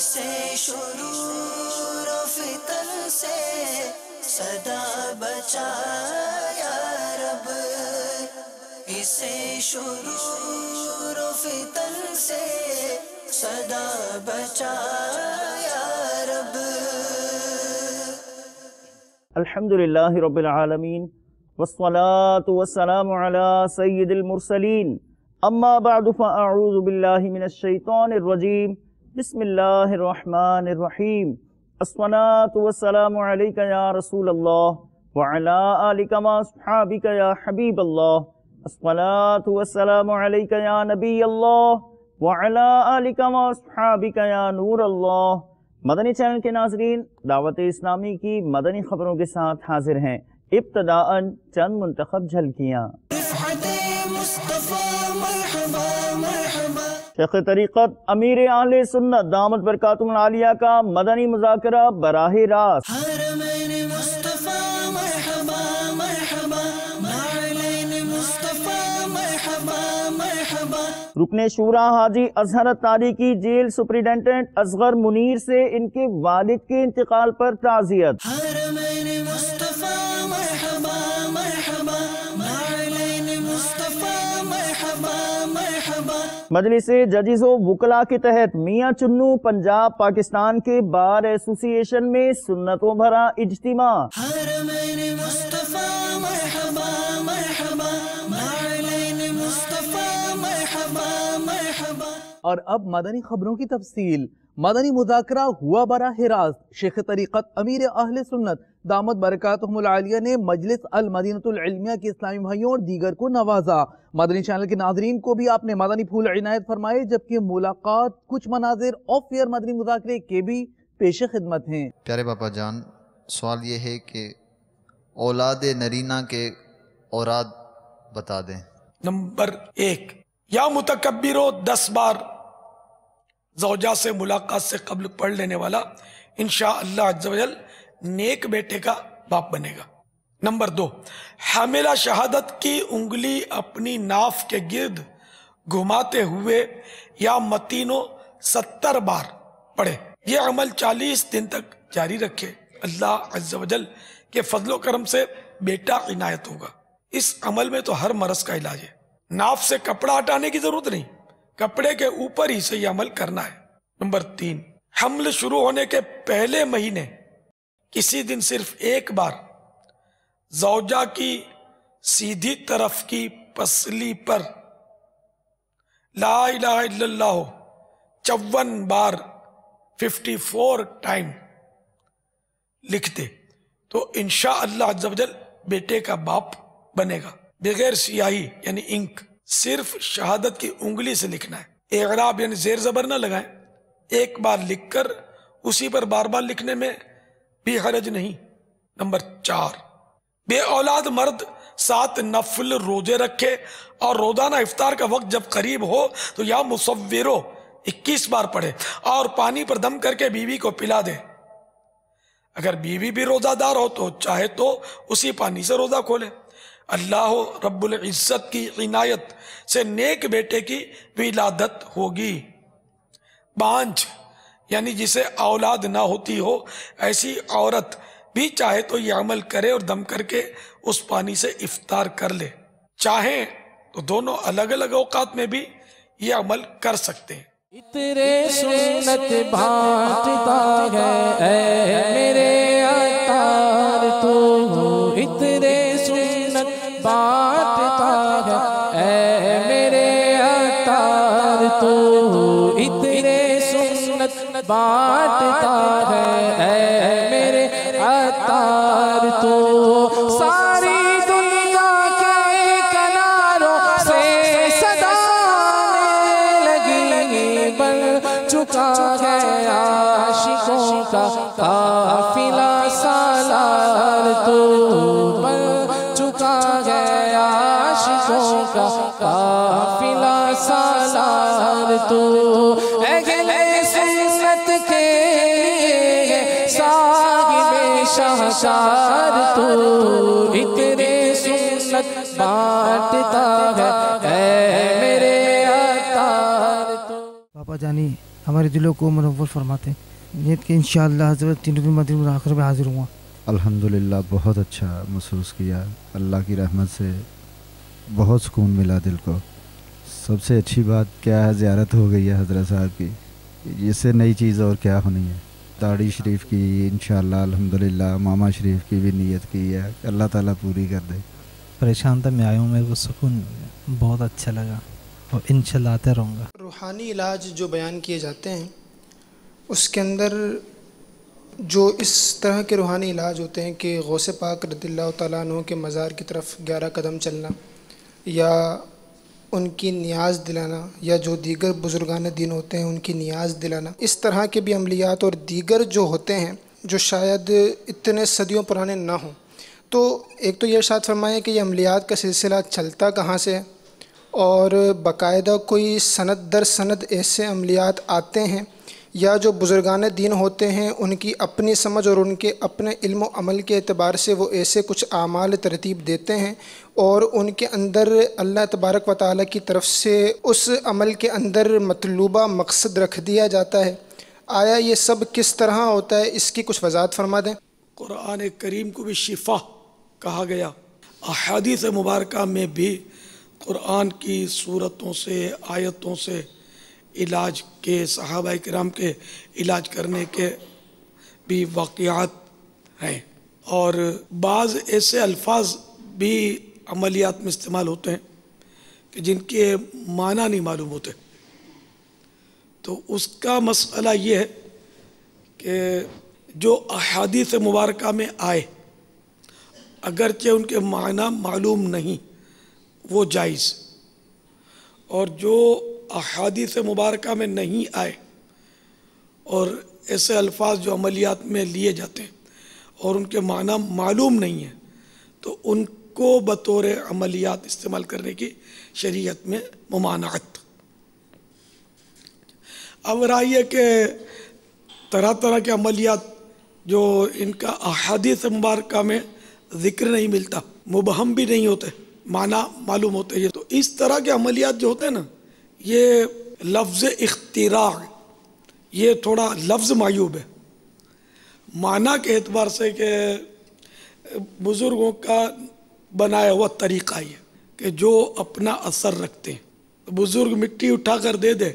اسے شرور و فتن سے صدا بچا یا رب، اسے شرور و فتن سے صدا بچا یا رب۔ الحمدللہ رب العالمین والصلاة والسلام علی سید المرسلین، اما بعد فاعوذ باللہ من الشیطان الرجیم، بسم اللہ الرحمن الرحیم۔ الصلاة والسلام علیک یا رسول اللہ وعلی آلک و اصحابک یا حبیب اللہ۔ الصلاة والسلام علیک یا نبی اللہ وعلی آلک و اصحابک یا نور اللہ۔ مدنی چینل کے ناظرین، دعوت اسلامی کی مدنی خبروں کے ساتھ حاضر ہیں۔ ابتداءً چند منتخب جھلکیاں۔ شیخ طریقت امیر اہل سنت دامت برکاتہم العالیہ کا مدنی مذاکرہ براہ راست۔ رکن شورا حاجی اظہر اتاری کی جیل سپرنٹنڈنٹ اصغر منیر سے ان کے والد کے انتقال پر تعزیت۔ مجلس ججز و وکلاء کے تحت میاں چنو پنجاب پاکستان کے بار ایسوسی ایشن میں سنتوں بھرا اجتماع۔ اور اب مدنی خبروں کی تفصیل۔ مدنی مذاکرہ ہوا براہ راست۔ شیخ طریقت امیر اہل سنت دامت برکاتہم العالیہ نے مجلس المدینۃ العلمیہ کے اسلامی بھائیوں اور دیگر کو نوازا۔ مدنی چینل کے ناظرین کو بھی آپ نے مدنی پھول عنایت فرمائے، جبکہ ملاقات کچھ مناظر آف ایئر مدنی مذاکرے کے بھی پیش خدمت ہیں۔ پیارے باپا جان، سوال یہ ہے کہ اولاد نرینہ کے اوراد بتا دیں۔ نمبر 1، یا متکبرو 10 بار زوجہ سے ملاقات سے قبل پڑھ لینے والا انشاءاللہ عز و جل نیک بیٹے کا باپ بنے گا۔ نمبر 2، حاملہ شہادت کی انگلی اپنی ناف کے گرد گھماتے ہوئے یا متینوں 70 بار پڑھے۔ یہ عمل 40 دن تک جاری رکھے، اللہ عز و جل کے فضل و کرم سے بیٹا عنایت ہوگا۔ اس عمل میں تو ہر مرض کا علاج ہے۔ ناف سے کپڑا ہٹانے کی ضرورت نہیں، کپڑے کے اوپر ہی سے یہ عمل کرنا ہے۔ نمبر 3، حمل شروع ہونے کے پہلے مہینے کسی دن صرف ایک بار زوجہ کی سیدھی طرف کی پسلی پر لا الہ الا اللہ 54 بار 54 ٹائم لکھ دے تو انشاءاللہ عز و جل بیٹے کا باپ بنے گا، بغیر سیاہی یعنی انک، صرف شہادت کی انگلی سے لکھنا ہے۔ اعراب یعنی زیر زبر نہ لگائیں، ایک بار لکھ کر اسی پر بار بار لکھنے میں بھی حرج نہیں۔ نمبر 4، بے اولاد مرد 7 نفل روزے رکھے اور روزانہ افطار کا وقت جب قریب ہو تو یا مصورو 21 بار پڑھے اور پانی پر دم کر کے بیوی کو پلا دے۔ اگر بیوی بھی روزہ دار ہو تو چاہے تو اسی پانی سے روزہ کھولے۔ اللہ رب العزت کی عنایت سے نیک بیٹے کی ولادت ہوگی۔ بانجھ یعنی جسے اولاد نہ ہوتی ہو، ایسی عورت بھی چاہے تو یہ عمل کرے اور دم کر کے اس پانی سے افطار کر لے، چاہیں تو دونوں الگ الگ اوقات میں بھی یہ عمل کر سکتے ہیں۔ اترے سنت بانٹتا ہے اے میرے عطار تو، اترے سنت بانٹتا ہے اے میرے عطار تو، اترے سنت بانٹتا ہے اے میرے عطار تو، ساری دنیا کے کناروں سے صدا لگی، بن چکا ہے عاشقوں کا قافلہ سالار تو، بن چکا ہے عاشقوں کا قافلہ سالار تو، اہل سنت کے صاحب شاہکار تو، اتنے سنت بانٹتا ہے اے میرے عطار تو۔ پاپا جانی ہمارے دلوں کو منور فرماتے. نیت کہ انشاءاللہ حضرت تین مدینہ آخر میں حاضر ہوا. الحمدللہ بہت اچھا محسوس کیا. اللہ کی رحمت سے بہت سکون ملا دل کو. سب سے اچھی بات کیا ہے، زیارت ہو گئی ہے حضرت صاحب کی. اس سے نئی چیز اور کیا ہونی ہے. داڑھی شریف کی انشاءاللہ الحمدللہ، ماما شریف کی بھی نیت کی ہے، اللہ تعالیٰ پوری کر دے. پریشان تھا، میں آیا ہوں، میرے کو سکون بہت اچھا لگا اور انشاءاللہ آتے رہوں گا. روحانی علاج جو بیان کیے جاتے ہیں اس کے اندر جو اس طرح کے روحانی علاج ہوتے ہیں کہ غوث پاک رضی اللہ تعالیٰ عنہ کے مزار کی طرف 11 قدم چلنا یا ان کی نیاز دلانا، یا جو دیگر بزرگان دین ہوتے ہیں ان کی نیاز دلانا، اس طرح کے بھی عملیات اور دیگر جو ہوتے ہیں جو شاید اتنے صدیوں پرانے نہ ہوں. تو ایک تو یہ ارشاد فرمائیں کہ یہ عملیات کا سلسلہ چلتا کہاں سے ہے، اور باقاعدہ کوئی سند در سند ایسے عملیات آتے ہیں یا جو بزرگان دین ہوتے ہیں ان کی اپنی سمجھ اور ان کے اپنے علم و عمل کے اعتبار سے وہ ایسے کچھ اعمال ترتیب دیتے ہیں اور ان کے اندر اللہ تبارک و تعالیٰ کی طرف سے اس عمل کے اندر مطلوبہ مقصد رکھ دیا جاتا ہے. آیا یہ سب کس طرح ہوتا ہے، اس کی کچھ وضاحت فرما دیں. قرآن کریم کو بھی شفا کہا گیا. احادیث مبارکہ میں بھی قرآن کی صورتوں سے، آیتوں سے علاج کے، صحابہ کرام کے علاج کرنے کے بھی واقعات ہیں، اور بعض ایسے الفاظ بھی عملیات میں استعمال ہوتے ہیں کہ جن کے معنی نہیں معلوم ہوتے. تو اس کا مسئلہ یہ ہے کہ جو احادیث مبارکہ میں آئے اگرچہ ان کے معنی معلوم نہیں وہ جائز، اور جو احادیث مبارکہ میں نہیں آئے اور ایسے الفاظ جو عملیات میں لیے جاتے ہیں اور ان کے معنی معلوم نہیں ہیں تو ان کو بطور عملیات استعمال کرنے کی شریعت میں ممانعت. اب رائے کہ طرح طرح کے عملیات جو ان کا احادیث مبارکہ میں ذکر نہیں ملتا، مبہم بھی نہیں ہوتے، معنی معلوم ہوتے ہیں، تو اس طرح کے عملیات جو ہوتے ہیں نا، یہ لفظ اختراع، یہ تھوڑا لفظ معیوب ہے. معنی کے اعتبار سے کہ بزرگوں کا بنایا ہوا طریقہ یہ کہ جو اپنا اثر رکھتے ہیں، بزرگ مٹی اٹھا کر دے دے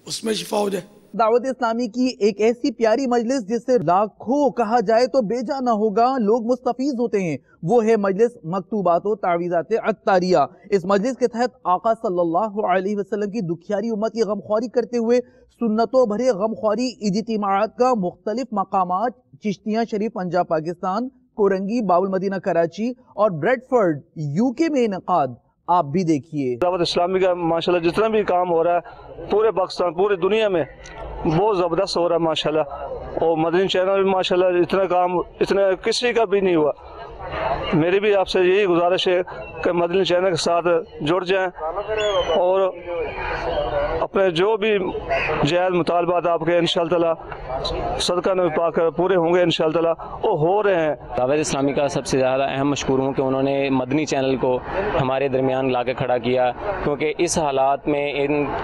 اس میں شفا ہو جائے. دعوت اسلامی کی ایک ایسی پیاری مجلس جس سے لاکھوں کہا جائے تو بے جا نہ ہوگا، لوگ مستفیض ہوتے ہیں، وہ ہے مجلس مکتوبات و تعویذات عطاریہ. اس مجلس کے تحت آقا صلی اللہ علیہ وسلم کی دکھیاری امت کی غمخواری کرتے ہوئے سنتوں بھرے غمخواری اجتماعات کا مختلف مقامات چشتیاں شریف پنجاب پاکستان، کورنگی باول مدینہ کراچی اور بریڈفرڈ UK میں انعقاد. آپ بھی دیکھیے دعوت اسلامی کا ماشاءاللہ جتنا بھی کام ہو رہا ہے پورے پاکستان، پوری دنیا میں بہت زبردست ہو رہا ہے ماشاءاللہ. اور مدنی چینل بھی ماشاءاللہ اتنا کام اتنا کسی کا بھی نہیں ہوا. میری بھی آپ سے یہی گزارش ہے کہ مدنی چینل کے ساتھ جڑ جائیں اور اپنے جو بھی جائز مطالبات آپ کے انشاءاللہ تعالیٰ صدقہ نبی پاک پورے ہوں گے انشاءاللہ تعالیٰ، وہ ہو رہے ہیں. دعوت اسلامی کا سب سے زیادہ اہم مشکور ہوں کہ انہوں نے مدنی چینل کو ہمارے درمیان لا کے کھڑا کیا، کیونکہ اس حالات میں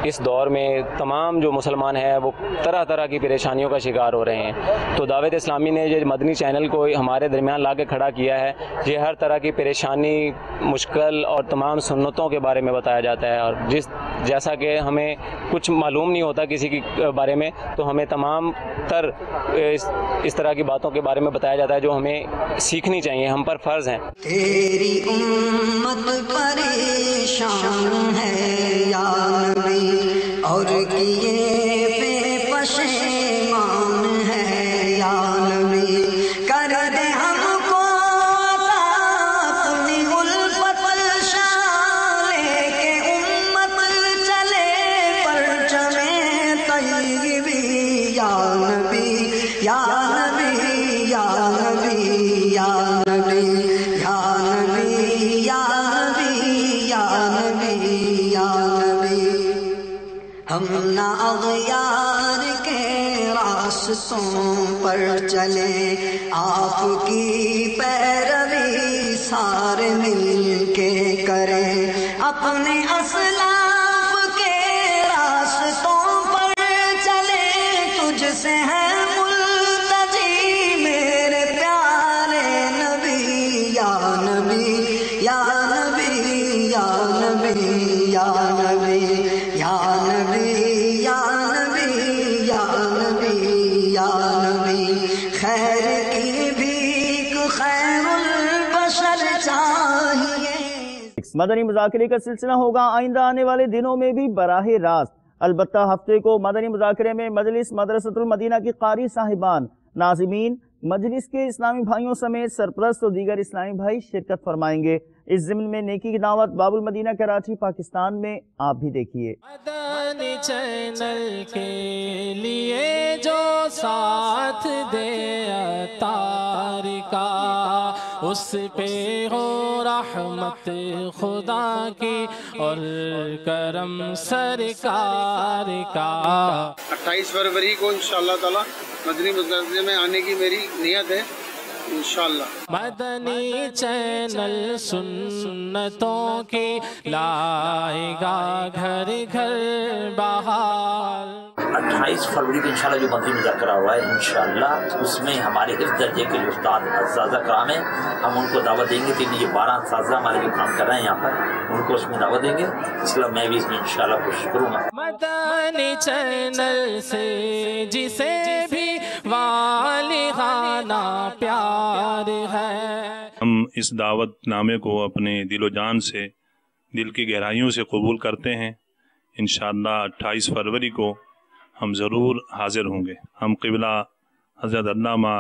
اس دور میں تمام جو مسلمان ہیں وہ طرح طرح کی پریشانیوں کا شکار ہو رہے ہیں. تو دعوت اسلامی نے جو مدنی چینل کو ہمارے درمیان لا کے کھڑا کیا ہے، یہ ہر طرح کی پریشانی، مشکل اور تمام سنتوں کے بارے میں بتایا جاتا ہے. اور جیسا کہ ہمیں کچھ معلوم نہیں ہوتا کسی کے بارے میں، تو ہمیں تمام تر اس طرح کی باتوں کے بارے میں بتایا جاتا ہے جو ہمیں سیکھنی چاہیے، ہم پر فرض ہیں. تیری امت پریشان ہے یا نبی، اور کیے پہ پشیمان ہے یا نبی، کر دے ہم کو اپنی الفت شان لے کے امت چلے پرچم طیبی یا نبی یا نبی یا نبی یا نبی یا نبی یا نبی یا نبی یا نبی. ہم نہ اغیار کے راستوں پر چلے، آپ کی پیروی سارے مل کے کریں، اپنے اسلاف کے راستوں پر چلے، یا نبی یا نبی یا نبی یا نبی یا نبی یا نبی خیر کی بھیک خیر البشر چاہیے۔ مدنی مذاکرے کا سلسلہ ہوگا آئندہ آنے والے دنوں میں بھی براہ راست، البتہ ہفتے کو مدنی مذاکرے میں مجلس مدرسۃ المدینہ کی قاری صاحبان، ناظمین، مجلس کے اسلامی بھائیوں سمیت سرپرست اور دیگر اسلامی بھائی شرکت فرمائیں گے۔ اس ضمن میں نیکی کی دعوت باب المدینہ کراچی پاکستان میں آپ بھی دیکھیے۔ مدنی چینل کے لیے جو ساتھ دے عطار کا، اس پہ ہو رحمت خدا کی اور کرم سرکار کا۔ 28 فروری کو انشاءاللہ تعالی مدنی مذاکرے میں آنے کی میری نیت ہے انشاءاللہ۔ مدنی چینل سنتوں کی لائے گا گھر گھر بہار۔ 28 فروری کو انشاءاللہ جو مدنی مذاکرہ ہوا ہے انشاءاللہ اس میں ہمارے حفظ درجے کے جو استاد اساتذہ کرام ہیں ہم ان کو دعوت دیں گے۔ یہ 12 اساتذہ ہمارے جو کام کر رہے ہیں یہاں پر ان کو اس میں دعوت دیں گے، اس کے علاوہ میں بھی اس میں انشاءاللہ کوشش کروں گا۔ مدنی چینل سے جسے بھی والہانہ پیار ہے۔ ہم اس دعوت نامے کو اپنے دل و جان سے، دل کی گہرائیوں سے قبول کرتے ہیں۔ انشاءاللہ 28 فروری کو ہم ضرور حاضر ہوں گے۔ ہم قبلہ حضرت علامہ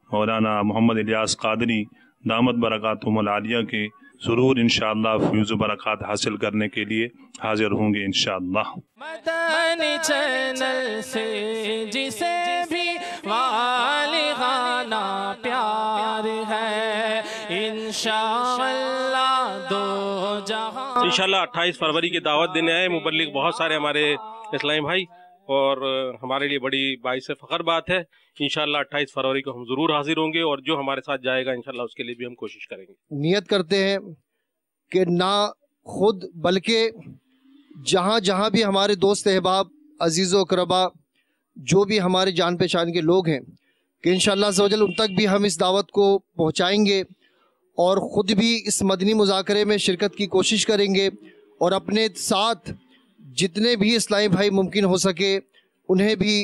مولانا محمد الیاس قادری دامت برکاتہم العالیہ کے ضرور انشاءاللہ فیض و برکات حاصل کرنے کے لیے حاضر ہوں گے انشاءاللہ۔ مدنی چینل سے جسے بھی والہانہ پیار ہے، انشاءاللہ دو جہاں۔ انشاءاللہ 28 فروری کی دعوت دینے آئے مبلغ بہت سارے ہمارے اسلامی بھائی، اور ہمارے لیے بڑی باعث فخر بات ہے۔ انشاءاللہ 28 فروری کو ہم ضرور حاضر ہوں گے، اور جو ہمارے ساتھ جائے گا انشاءاللہ اس کے لیے بھی ہم کوشش کریں گے۔ نیت کرتے ہیں کہ نہ خود بلکہ جہاں جہاں بھی ہمارے دوست احباب، عزیز و اقربا، جو بھی ہمارے جان پہچان کے لوگ ہیں، کہ انشاءاللہ عز و جل ان تک بھی ہم اس دعوت کو پہنچائیں گے، اور خود بھی اس مدنی مذاکرے میں شرکت کی کوشش کریں گے، اور اپنے ساتھ جتنے بھی اسلامی بھائی ممکن ہو سکے انہیں بھی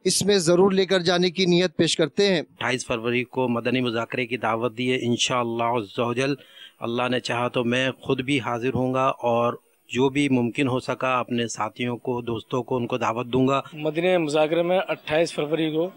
اس میں ضرور لے کر جانے کی نیت پیش کرتے ہیں۔ 28 فروری کو مدنی مذاکرے کی دعوت دی ہے انشاءاللہ عز و جل، اللہ نے چاہا تو میں خود بھی حاضر ہوں گا، اور جو بھی ممکن ہو سکا اپنے ساتھیوں کو، دوستوں کو ان کو دعوت دوں گا۔ مدنی مذاکرے میں 28 فروری کو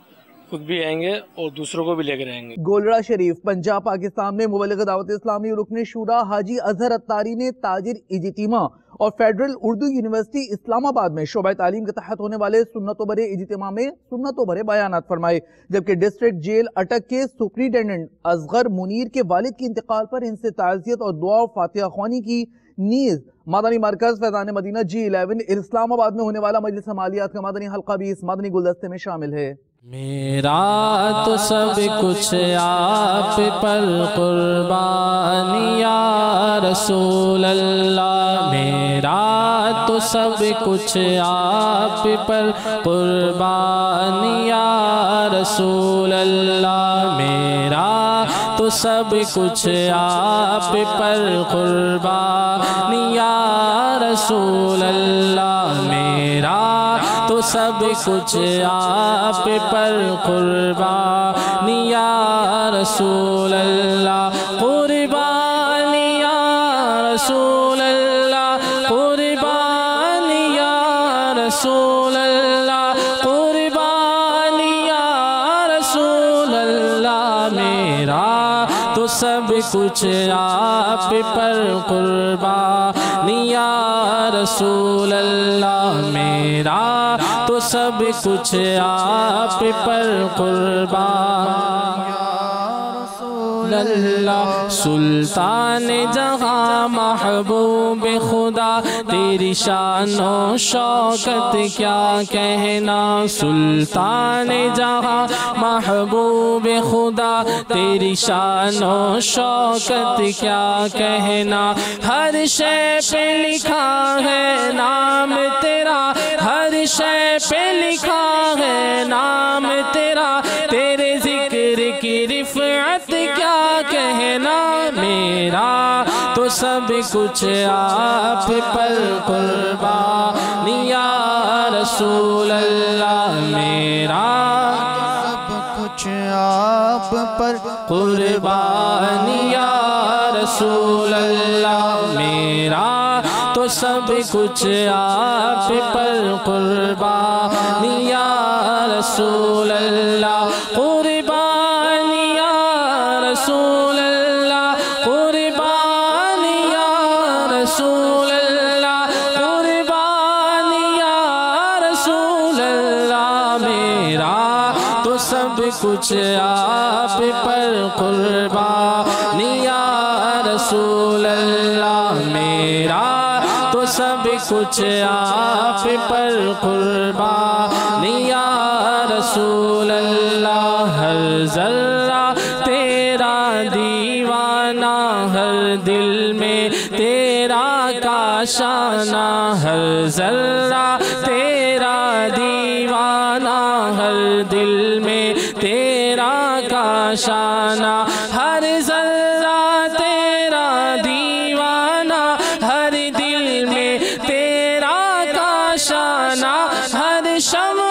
خود بھی آئیں گے اور دوسروں کو بھی لے کر آئیں گے۔ گولڑا شریف پنجاب پاکستان میں مبلغ دعوت اسلامی رکن شورا حاجی اظہر اتاری نے تاجر اجتماع اور فیڈرل اردو یونیورسٹی اسلام آباد میں شعبہ تعلیم کے تحت ہونے والے سنت و برے اجتماع میں سنت و برے بیانات فرمائے، جبکہ ڈسٹرکٹ جیل اٹک کے سپریڈنڈنٹ اصغر منیر کے والد کے انتقال پر ان سے تعزیت اور دعا و فاتحہ خوانی کی نیز مدنی مرکز فیضان مدینہ G11 اسلام آباد میں ہونے والا مجلس مالیات کا مدنی حلقہ بھی اس مدنی گلدستے میں شامل ہے۔ میرا تو سب کچھ آپ پر قربان یا رسول اللہ، میرا تو سب کچھ آپ پر قربان یا رسول اللہ، میرا تو سب کچھ آپ پر قربان یا رسول اللہ، میرا تو سب کچھ آپ پر قربان یا رسول اللہ، قربان یا رسول اللہ، قربان یا رسول اللہ، قربان یا رسول اللہ، میرا تو سب کچھ آپ پر قربان یا رسول اللہ، میرا تو سب کچھ آپ پر قربان اللہ۔ سلطان جہاں محبوب خدا، تیری شان و شوکت کیا کہنا، سلطان جہاں محبوب خدا، تیری شان و شوکت کیا کہنا، ہر شے پہ لکھا ہے نام تیرا، ہر شے پہ لکھا ہے نام تیرا، تیرے ذکر سر کی رفعت کیا کہنا، میرا تو سب کچھ آپ پر قربان یا رسول اللہ، میرا سب کچھ آپ پر قربان یا رسول اللہ، میرا تو سب کچھ آپ پر قربان یا رسول اللہ، قربان یا رسول اللہ، قربان یا رسول اللہ، قربان یا رسول اللہ، میرا تو سب کچھ آپ پر قربان یا رسول اللہ، میرا تو سب کچھ آپ پر قربان یا رسول اللہ، ہر ذرہ تیرا دیوانہ، ہر دل میں تیرا کاشانہ، ہر ذرہ تیرا دیوانہ، ہر دل میں تیرا کاشانہ، ہر ذرہ تیرا دیوانہ، ہر دل میں تیرا کاشانہ، ہر شمع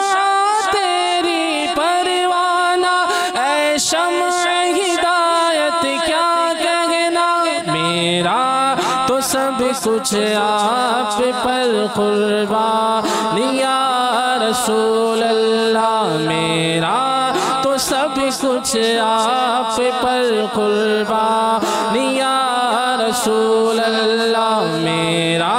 تیری پروانہ، اے شمع ہدایت کیا کہنا، میرا تو سب کچھ آپ پر قربان یا رسول اللہ، میرا تو سب کچھ آپ پر قربان یا رسول اللہ، میرا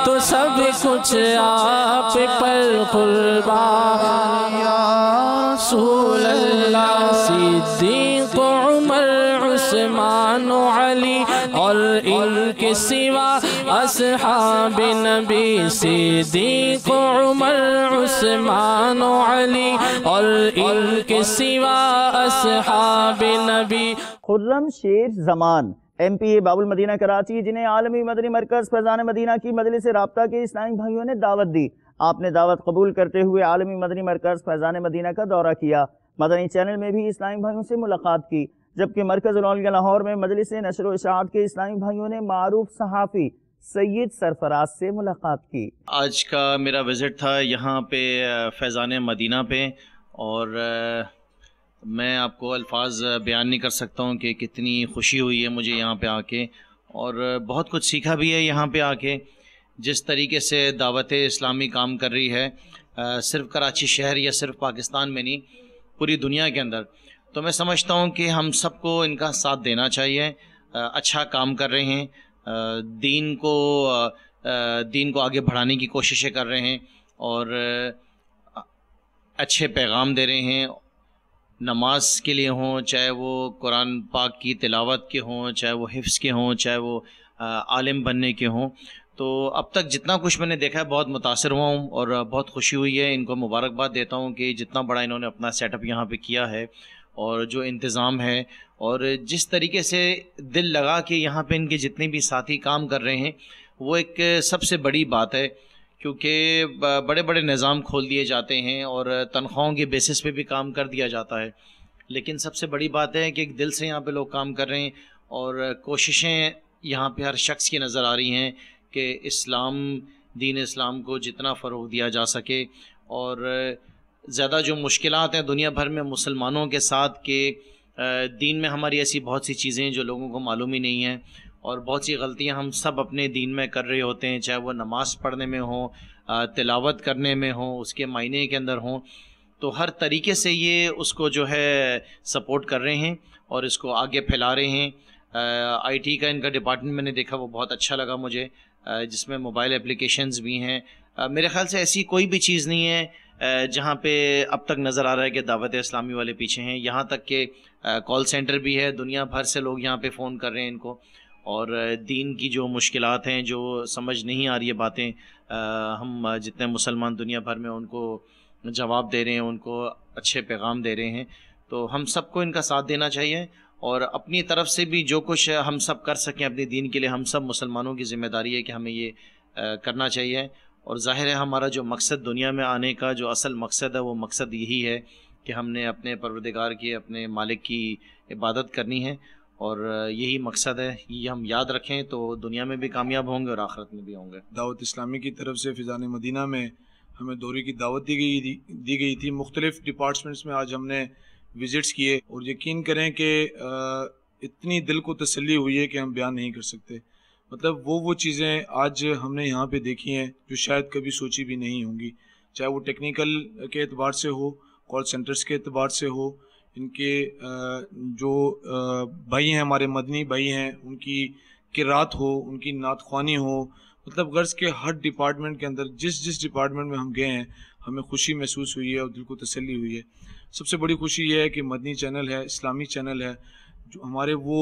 تو سب کچھ آپ پر قربان یا رسول اللہ، صدیق عمر عثمان و علی اور ان کے سوا اصحاب نبی، صدیق عمر عثمان و علی اور ان کے سوا اصحاب نبی۔ خرم شیر زمان MP باب المدینہ کراچی، جنہیں عالمی مدنی مرکز فیضان مدینہ کی مجلس رابطہ کے اسلامی بھائیوں نے دعوت دی، آپ نے دعوت قبول کرتے ہوئے عالمی مدنی مرکز فیضان مدینہ کا دورہ کیا، مدنی چینل میں بھی اسلامی بھائیوں سے ملاقات کی، جبکہ مرکز الاولیاء لاہور میں مجلس نشر و اشاعت کے اسلامی بھائیوں نے معروف صحافی سید سرفراز سے ملاقات کی۔ آج کا میرا وزٹ تھا یہاں پہ فیضان مدینہ پہ، اور میں آپ کو الفاظ بیان نہیں کر سکتا ہوں کہ کتنی خوشی ہوئی ہے مجھے یہاں پہ آ کے، اور بہت کچھ سیکھا بھی ہے یہاں پہ آ کے، جس طریقے سے دعوت اسلامی کام کر رہی ہے، صرف کراچی شہر یا صرف پاکستان میں نہیں، پوری دنیا کے اندر، تو میں سمجھتا ہوں کہ ہم سب کو ان کا ساتھ دینا چاہیے، اچھا کام کر رہے ہیں، دین کو آگے بڑھانے کی کوششیں کر رہے ہیں، اور اچھے پیغام دے رہے ہیں، نماز کے لیے ہوں، چاہے وہ قرآن پاک کی تلاوت کے ہوں، چاہے وہ حفظ کے ہوں، چاہے وہ عالم بننے کے ہوں۔ تو اب تک جتنا کچھ میں نے دیکھا ہے بہت متاثر ہوا ہوں اور بہت خوشی ہوئی ہے، ان کو مبارکباد دیتا ہوں کہ جتنا بڑا انہوں نے اپنا سیٹ اپ یہاں پہ کیا ہے، اور جو انتظام ہے، اور جس طریقے سے دل لگا کے یہاں پہ ان کے جتنے بھی ساتھی کام کر رہے ہیں، وہ ایک سب سے بڑی بات ہے، کیونکہ بڑے بڑے نظام کھول دیے جاتے ہیں اور تنخواہوں کے بیسس پہ بھی کام کر دیا جاتا ہے، لیکن سب سے بڑی بات ہے کہ ایک دل سے یہاں پہ لوگ کام کر رہے ہیں، اور کوششیں یہاں پہ ہر شخص کی نظر آ رہی ہیں کہ دین اسلام کو جتنا فروغ دیا جا سکے، اور زیادہ جو مشکلات ہیں دنیا بھر میں مسلمانوں کے ساتھ کہ دین میں ہماری ایسی بہت سی چیزیں ہیں جو لوگوں کو معلوم ہی نہیں ہیں، اور بہت سی غلطیاں ہم سب اپنے دین میں کر رہے ہوتے ہیں، چاہے وہ نماز پڑھنے میں ہوں، تلاوت کرنے میں ہوں، اس کے معنی کے اندر ہوں، تو ہر طریقے سے یہ اس کو جو ہے سپورٹ کر رہے ہیں اور اس کو آگے پھیلا رہے ہیں۔ IT کا ان کا ڈپارٹمنٹ میں نے دیکھا، وہ بہت اچھا لگا مجھے، جس میں موبائل اپلیکیشنز بھی ہیں۔ میرے خیال سے ایسی کوئی بھی چیز نہیں ہے جہاں پہ اب تک نظر آ رہا ہے کہ دعوت اسلامی والے پیچھے ہیں، یہاں تک کہ کال سینٹر بھی ہے، دنیا بھر سے لوگ یہاں پہ فون کر رہے ہیں ان کو، اور دین کی جو مشکلات ہیں، جو سمجھ نہیں آ رہی ہے باتیں، ہم جتنے مسلمان دنیا بھر میں ان کو جواب دے رہے ہیں، ان کو اچھے پیغام دے رہے ہیں، تو ہم سب کو ان کا ساتھ دینا چاہیے، اور اپنی طرف سے بھی جو کچھ ہم سب کر سکیں اپنے دین کے لیے، ہم سب مسلمانوں کی ذمہ داری ہے کہ ہمیں یہ کرنا چاہیے، اور ظاہر ہے ہمارا جو مقصد دنیا میں آنے کا جو اصل مقصد ہے وہ مقصد یہی ہے کہ ہم نے اپنے پروردگار کی، اپنے مالک کی عبادت کرنی ہے، اور یہی مقصد ہے. یہ ہم یاد رکھیں تو دنیا میں بھی کامیاب ہوں گے اور آخرت میں بھی ہوں گے. دعوت اسلامی کی طرف سے فیضان مدینہ میں ہمیں دورے کی دعوت دی گئی تھی. مختلف ڈپارٹمنٹس میں آج ہم نے وزٹس کیے، اور یقین کریں کہ اتنی دل کو تسلی ہوئی ہے کہ ہم بیان نہیں کر سکتے. مطلب وہ چیزیں آج ہم نے یہاں پہ دیکھی ہیں جو شاید کبھی سوچی بھی نہیں ہوں گی، چاہے وہ ٹیکنیکل کے اعتبار سے ہو، کال سینٹرز کے اعتبار سے ہو، ان کے جو بھائی ہیں ہمارے مدنی بھائی ہیں ان کی قرات ہو، ان کی نعت خوانی ہو. مطلب غرض کے ہر ڈپارٹمنٹ کے اندر جس ڈپارٹمنٹ میں ہم گئے ہیں ہمیں خوشی محسوس ہوئی ہے اور دل کو تسلی ہوئی ہے. سب سے بڑی خوشی یہ ہے کہ مدنی چینل ہے، اسلامی چینل ہے، جو ہمارے وہ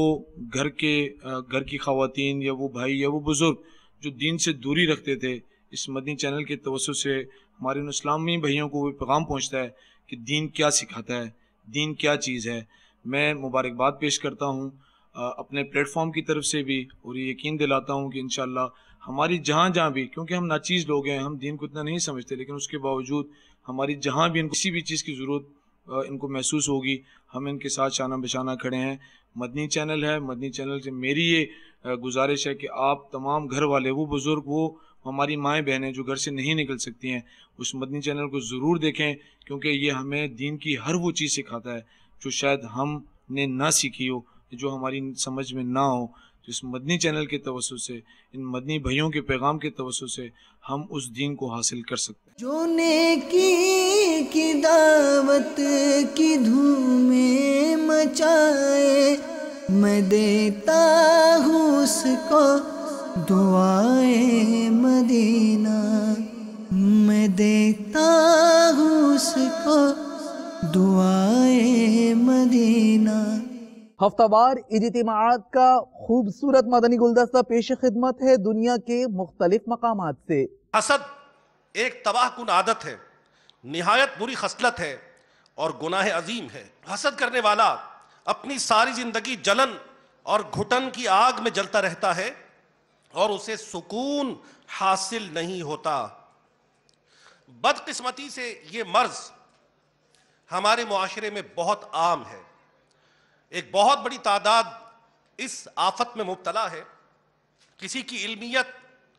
گھر کی خواتین یا وہ بھائی یا وہ بزرگ جو دین سے دوری رکھتے تھے، اس مدنی چینل کے توسط سے ہمارے ان اسلامی بھائیوں کو وہ پیغام پہنچتا ہے کہ دین کیا سکھاتا ہے، دین کیا چیز ہے. میں مبارکباد پیش کرتا ہوں اپنے پلیٹ فارم کی طرف سے بھی، اور یہ یقین دلاتا ہوں کہ انشاءاللہ ہماری جہاں بھی، کیونکہ ہم ناچیز لوگ ہیں، ہم دین کو اتنا نہیں سمجھتے، لیکن اس کے باوجود ہماری جہاں بھی ان کو کسی بھی چیز کی ضرورت ان کو محسوس ہوگی، ہم ان کے ساتھ شانہ بشانہ کھڑے ہیں. مدنی چینل ہے، مدنی چینل سے میری یہ گزارش ہے کہ آپ تمام گھر والے، وہ بزرگ، وہ ہماری مائیں بہنیں جو گھر سے نہیں نکل سکتی ہیں، اس مدنی چینل کو ضرور دیکھیں، کیونکہ یہ ہمیں دین کی ہر وہ چیز سکھاتا ہے جو شاید ہم نے نہ سیکھی ہو، جو ہماری سمجھ میں نہ ہو. اس مدنی چینل کے توسط سے، ان مدنی بھائیوں کے پیغام کے توسط سے ہم اس دین کو حاصل کر سکتے ہیں. جو نیکی کی دعوت کی دھومیں مچائے، میں دیتا ہوں اس کو دعائے مدینہ، میں دیتا ہوں اس کو دعائے مدینہ. ہفتہ وار اجتماعات کا خوبصورت مدنی گلدستہ پیش خدمت ہے دنیا کے مختلف مقامات سے. حسد ایک تباہ کن عادت ہے، نہایت بری خصلت ہے اور گناہ عظیم ہے. حسد کرنے والا اپنی ساری زندگی جلن اور گھٹن کی آگ میں جلتا رہتا ہے اور اسے سکون حاصل نہیں ہوتا. بدقسمتی سے یہ مرض ہمارے معاشرے میں بہت عام ہے. ایک بہت بڑی تعداد اس آفت میں مبتلا ہے. کسی کی علمیت،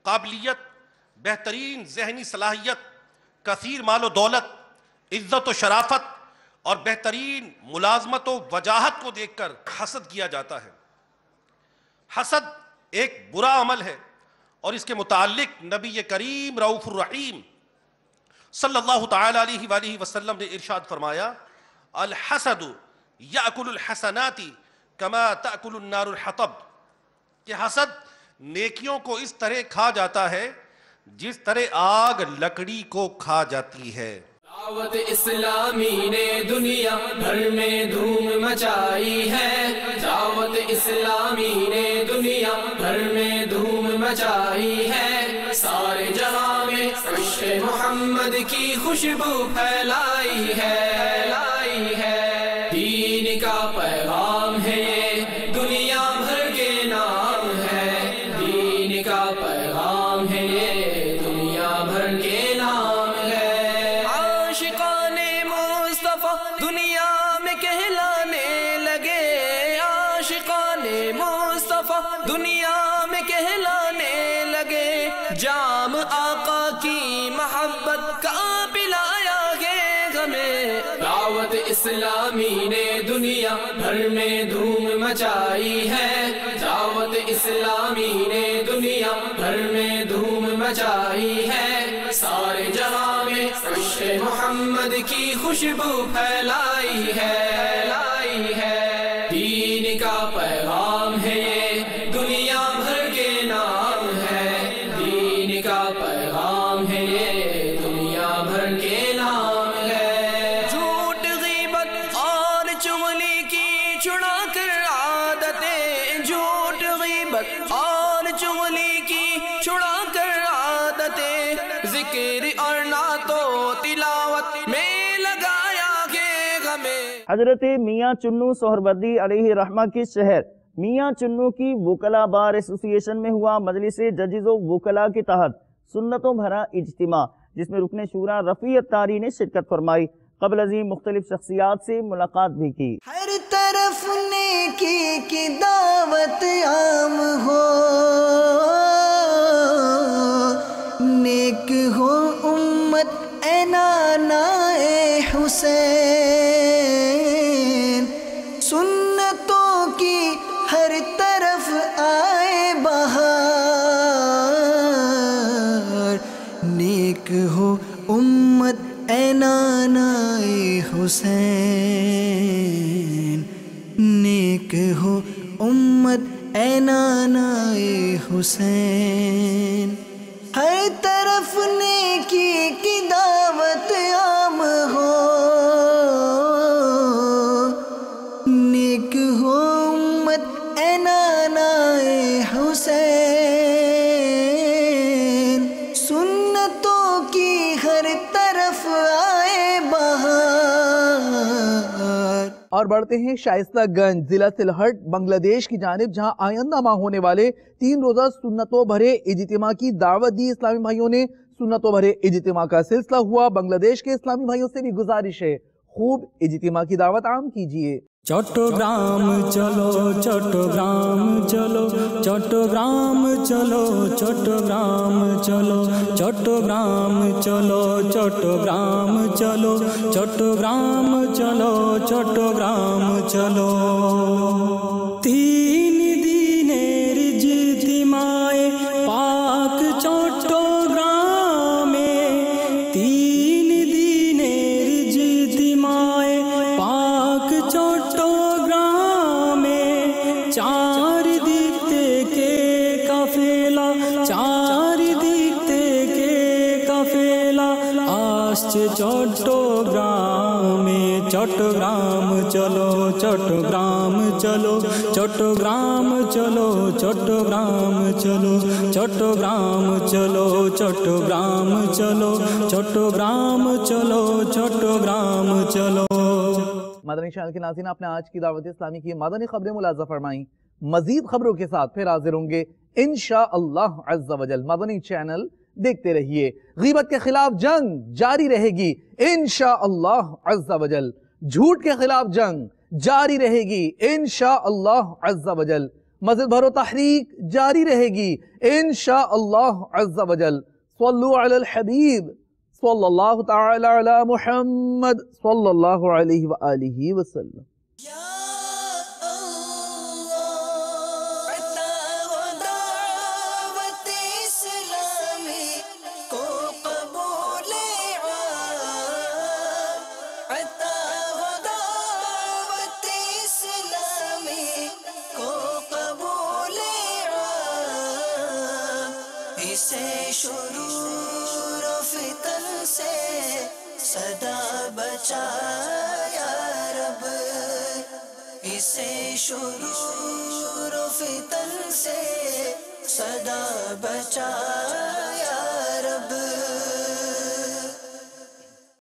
قابلیت، بہترین ذہنی صلاحیت، کثیر مال و دولت، عزت و شرافت اور بہترین ملازمت و وجاہت کو دیکھ کر حسد کیا جاتا ہے. حسد ایک برا عمل ہے اور اس کے متعلق نبی کریم رؤوف الرحیم صلی اللہ تعالی علیہ وآلہ وسلم نے ارشاد فرمایا، الحسد یأکل الحسنات کما تأکل النار الحطب، کہ حسد نیکیوں کو اس طرح کھا جاتا ہے جس طرح آگ لکڑی کو کھا جاتی ہے. دعوت اسلامی نے دنیا بھر میں دھوم مچائی ہے، دعوت اسلامی نے دنیا بھر میں دھوم مچائی ہے، سارے جہاں میں عشق محمد کی خوشبو پھیلائی ہے. دین کا پیغام ہے یہ، دنیا بھر کے نام ہے، دین کا پیغام ہے یہ، دنیا بھر کے نام ہے. عاشقان مصطفیٰ دنیا میں کہلانے لگے، عاشقان مصطفیٰ دنیا میں کہلانے لگے، جام آقا کی محبت کا پلایا گے ہمیں. دعوت اسلامی نے دنیا بھر میں دھوم مچائی ہے، دعوت اسلامی نے دنیا بھر میں دھوم مچائی ہے، سارے جہاں میں عشق محمد کی خوشبو پھیلائی ہے. دین کا پیغام ہے یہ، دنیا بھر کے نام ہے، دین کا پیغام ہے یہ، دنیا بھر کے نام ہے. جھوٹ غیبت اور چغلی کی چھڑا کر عادتیں، جھوٹ غیبت اور چغلی کی چھڑا کر عادتیں، ذکر اور نعت و تلاوت میں لگایا گے ہمیں. حضرت میاں چنو سہروردی علیہ رحمہ کے شہر میاں چنو کی وکلا بار ایسوسی ایشن میں ہوا مجلس ججز و وکلا کے تحت سنتوں بھرا اجتماع، جس میں رکن شورا رفیع اتاری نے شرکت فرمائی. قبل ازیں مختلف شخصیات سے ملاقات بھی کی۔ ہر طرف نیکی کی دعوت عام ہو، نیک ہو امت اے نانا اے حسین، سنتوں کی ہر طرف آئے بہار، نیک ہو امت اے نانا اے حسین، نیک ہو امت اے نانا اے حسین، ہر طرف نیکی کی دعوت عام ہو، نیک ہو امت اے نانا اے حسین، سنتوں کی ہر طرف آئے بہار۔ اور بڑھتے ہیں شائستہ گنج ضلع سلہٹ بنگلہ دیش کی جانب، جہاں آئندہ ماہ ہونے والے 3 روزہ سنتوں بھرے اجتماع کی دعوت دی۔ اسلامی بھائیوں نے سنتوں بھرے اجتماع کا سلسلہ ہوا۔ بنگلہ دیش کے اسلامی بھائیوں سے بھی گزارش ہے، خوب اجتماع کی دعوت عام کیجیے۔ চট্টগ্রাম চলো চট্টগ্রাম চলো চট্টগ্রাম চলো চট্টগ্রাম চলো চট্টগ্রাম চলো চট্টগ্রাম চলো চট্টগ্রাম চলো চট্টগ্রাম চলো 3 দিনের ইজতিমায়ে পাক চট্টগ্রামে 3 দিনের ইজতিমায়ে পাক চট্টগ্রামে চারিদিক থেকে কাফেলা চারিদিক থেকে কাফেলা আসছে চট্টগ্রামে চট্টগ্রাম চলো চট্টগ্রাম চলো চট্টগ্রাম চলো চট্টগ্রাম চলো চট্টগ্রাম চলো চট্টগ্রাম চলো চট্টগ্রাম চলো চট্টগ্রাম চলো۔ مدنی چینل کے ناظرین، آپ نے آج کی دعوت اسلامی کی مدنی خبریں ملاحظہ فرمائیں۔ مزید خبروں کے ساتھ پھر حاضر ہوں گے انشاءاللہ عز و جل۔ مدنی چینل دیکھتے رہیے۔ غیبت کے خلاف جنگ جاری رہے گی انشاءاللہ عز و جل، جھوٹ کے خلاف جنگ جاری رہے گی انشاءاللہ عز و جل، مزید بھرو تحریک جاری رہے گی انشاءاللہ عز و جل۔ صلو علی الحبیب صلی اللہ تعالی علی محمد صلی اللہ علیہ وآلہ وسلم۔ صدا بچا یا رب، اسے شرور و فتن سے صدا بچا یا